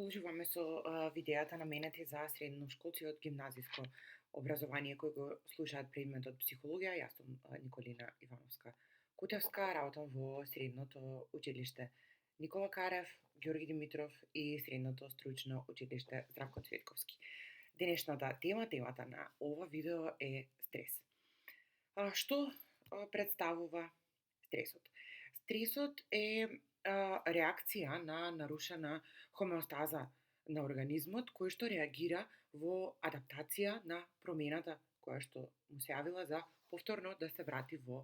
Продолжуваме со видеята наменети за средношколци од гимназиско образование кои го слушаат предметот психологија. Јас сум Николина Ивановска Кутевска, работам во средното училиште Никола Карев, Ѓорги Димитров и средното стручно училиште Здравко Цветковски. Денешната темата на ова видео е стрес. Што представува стресот? Стресот е реакција на нарушена хомеостаза на организмот, кој што реагира во адаптација на промената која што му се јавила за повторно да се врати во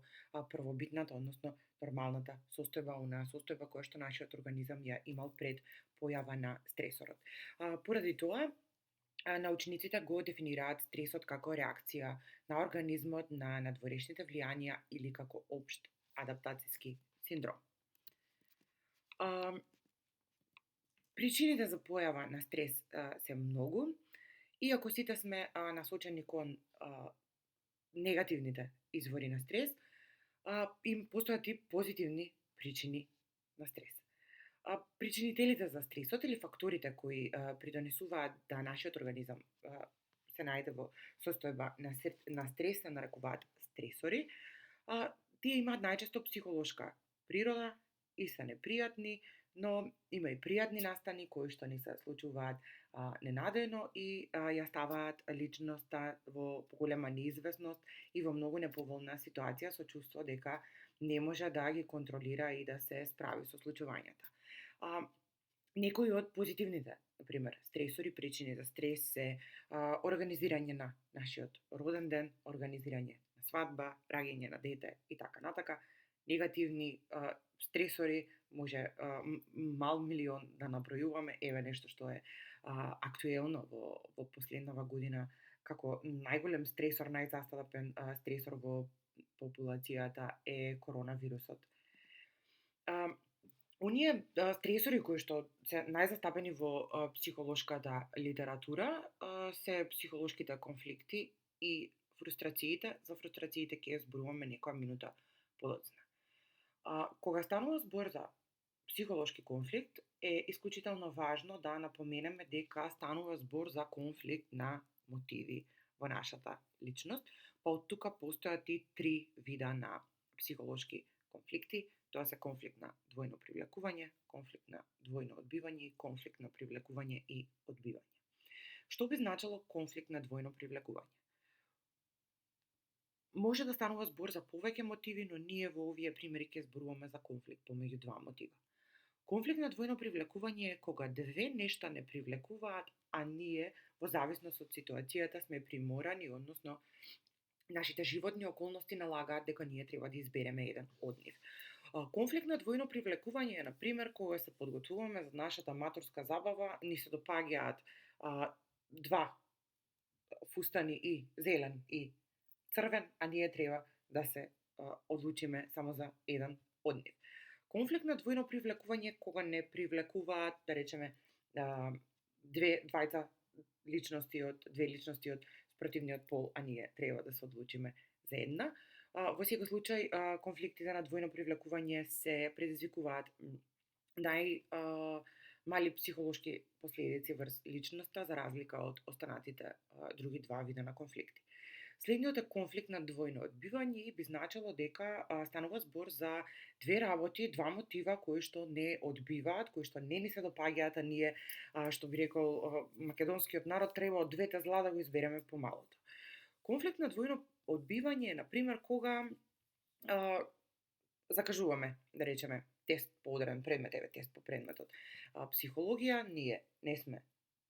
првобитната, односно нормалната состојба, онаа состојба која што нашиот организам ја имал пред појава на стресорот. Поради тоа, научниците го дефинираат стресот како реакција на организмот на надворешните влијанија или како општ адаптацијски синдром. Причините за појава на стрес се многу, иако сите сме насочени кон негативните извори на стрес, им постојат и позитивни причини на стрес. Причинителите за стресот или факторите кои придонесуваат да нашиот организам се најде во состојба на стрес се нарекуваат стресори. Тие имаат најчесто психолошка природа и се непријатни, но има и пријатни настани кои што ни се случуваат ненадејно и ја ставаат личноста во поголема неизвестност и во многу неповолна ситуација со чувство дека не може да ги контролира и да се справи со случувањата. Некои од позитивните, например, стресори, причини за стрес се организирање на нашиот роден ден, организирање на свадба, раѓање на дете и така натака. Негативни стресори може мал милион да набројуваме, еве нешто што е актуелно во последнава година како најголем стресор, најзастапен стресор во популацијата е коронавирусот. Оние стресори кои што се најзастапени во психолошката литература се психолошките конфликти и фрустрациите. За фрустрациите ќе зборуваме некоја минута подоцна. Кога станува збор за психолошки конфликт, е исклучително важно да напоменеме дека станува збор за конфликт на мотиви во нашата личност, па од тука постојат и три вида на психолошки конфликти. Тоа се конфликт на двојно привлекување, конфликт на двојно одбивање и конфликт на привлекување и одбивање. Што би значило конфликт на двојно привлекување? Може да станува збор за повеќе мотиви, но ние во овие примери ќе зборуваме за конфликт помеѓу два мотива. Конфликт на двојно привлекување е кога две нешта не привлекуваат, а ние во зависност од ситуацијата сме приморани, односно нашите животни околности налагаат дека ние треба да избереме еден од нив. Конфликт на двојно привлекување е, например, кога се подготвуваме за нашата матурска забава, ни се допаѓаат два фустани и зелен и црвен, а ние треба да се одлучиме само за еден од нив. Конфликт на двојно привлекување кога не привлекуваат, да речеме, две личности од спротивниот пол, а ние треба да се одлучиме за една. Во секој случај, конфликтите на двојно привлекување се предизвикуваат најмали психолошки последици врз личноста, за разлика од останатите други два вида на конфликти. Следниот е конфликт на двојно одбивање и би значило дека станува збор за две работи, два мотива кои што не одбиваат, кои што не ни се допаѓаат, а ние, што би рекол македонскиот народ, треба од двете зла да го избереме помалото. Конфликт на двојно одбивање е, например, кога закажуваме, да речеме, тест по одреден предмет, тест по предметот психологија, ние не сме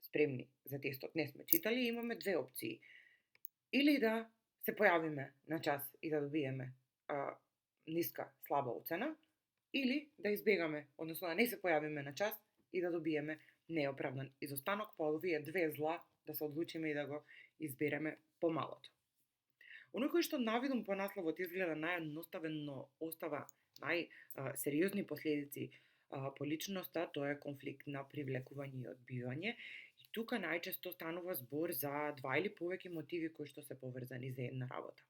спремни за тестот, не сме читали, имаме две опции. Или да се појавиме на час и да добиеме ниска, слаба оцена, или да избегаме, односно да не се појавиме на час и да добиеме неоправдан изостанок, па овие две зла да се одлучиме и да го избереме помалото. Оној кој што навидум по насловот изгледа наједноставен, но остава најсериозни последици по личноста, тоа е конфликт на привлекување и одбивање. И тука најчесто станува збор за два или повеќе мотиви кои што се поврзани за една работа.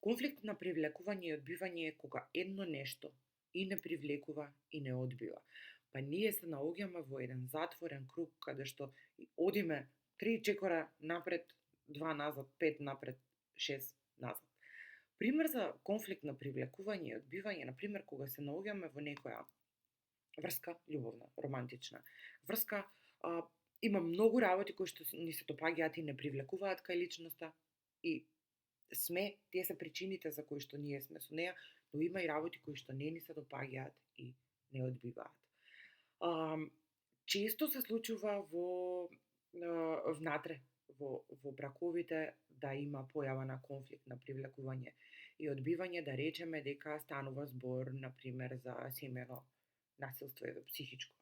Конфликт на привлекување и одбивање е кога едно нешто и не привлекува и не одбива. па ние се наоѓаме во еден затворен круг каде што одиме 3 чекора напред, 2 назад, 5 напред, 6 назад. Пример за конфликт на привлекување и одбивање, на пример, кога се наоѓаме во некоја врска, љубовна, романтична врска, има многу работи кои што ни се допаѓаат и не привлекуваат кај личноста и тие се причините за кои што ние сме со неа, но има и работи кои што не ни се допаѓаат и не одбиваат. Често се случува внатре во браковите да има појава на конфликт на привлекување и одбивање, да речеме дека станува збор, на пример, за семено насилство или психичко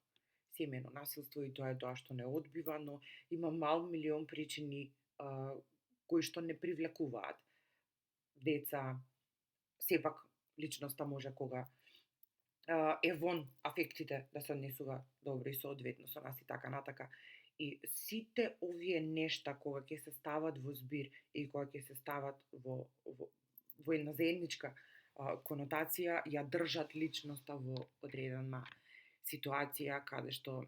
семено насилство и тоа е тоа што не одбива, но има мал милион причини кои што не привлекуваат деца. Сепак личноста може кога е вон афектите да се однесува добро и соодветно со нас и така натака. И сите овие нешта кога ќе се стават во збир и кога ќе се стават во една заедничка конотација, ја држат личноста во одредена ситуација каде што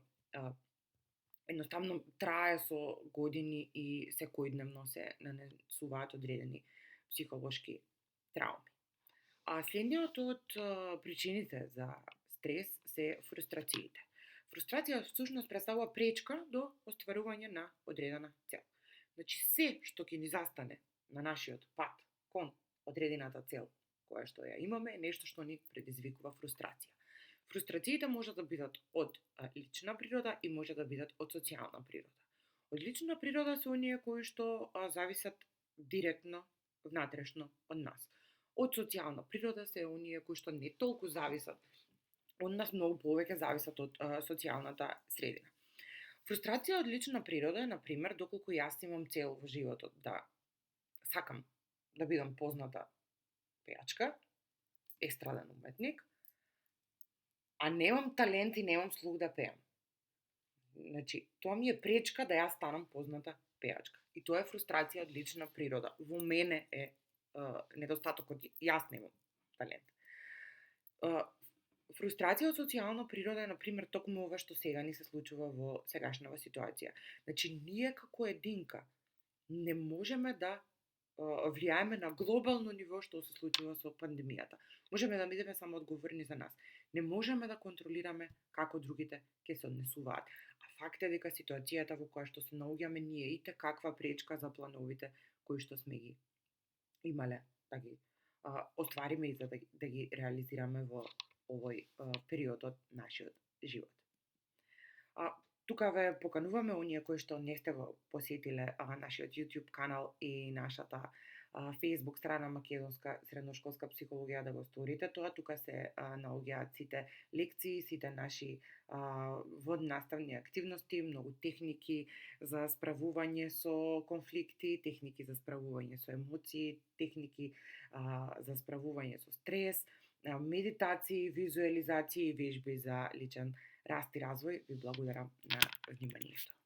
едноставно трае со години и секојдневно се нанесуваат одредени психолошки трауми. А следниот од причините за стрес се фрустрациите. Фрустрација всушност представува пречка до остварување на одредена цел. Значи, се што ќе ни застане на нашиот пат кон одредената цел која што ја имаме е нешто што ни предизвикува фрустрација. Фрустрациите може да бидат од лична природа и може да бидат од социјална природа. Од лична природа се оние кои што зависат директно внатрешно од нас. Од социјална природа се оние кои што не толку зависат од нас, многу повеќе зависат од социјалната средина. Фрустрација од лична природа е, на пример, доколку јас имам цел во животот да сакам да бидам позната пејачка, естраден уметник, а немам талент и немам слух да пеам. Значи, тоа ми е пречка да јас станам позната пејачка. И тоа е фрустрација од лична природа. Во мене е недостатокот, јас немам талент. Фрустрација од социјална природа е, на пример, токму ова што сега ни се случува во сегашнава ситуација. Значи, ние како единка не можеме да влијаеме на глобално ниво што се случува со пандемијата. Можеме да бидеме само одговорни за нас. Не можеме да контролираме како другите ќе се однесуваат. А факт е дека ситуацијата во која што се наоѓаме ние и каква пречка за плановите кои што сме ги имале да ги оствариме и за да ги реализираме во овој период од нашиот живот. Тука ве покануваме оние кои што не сте го посетиле нашиот YouTube канал и нашата Facebook страна Македонска средношколска психологија да го сторите тоа. Тука се наоѓаат сите лекции, сите наши воднаставни активности, многу техники за справување со конфликти, техники за справување со емоции, техники за справување со стрес, медитации, визуализации и вежби за личен раст и развој. Ви благодарам на вниманието.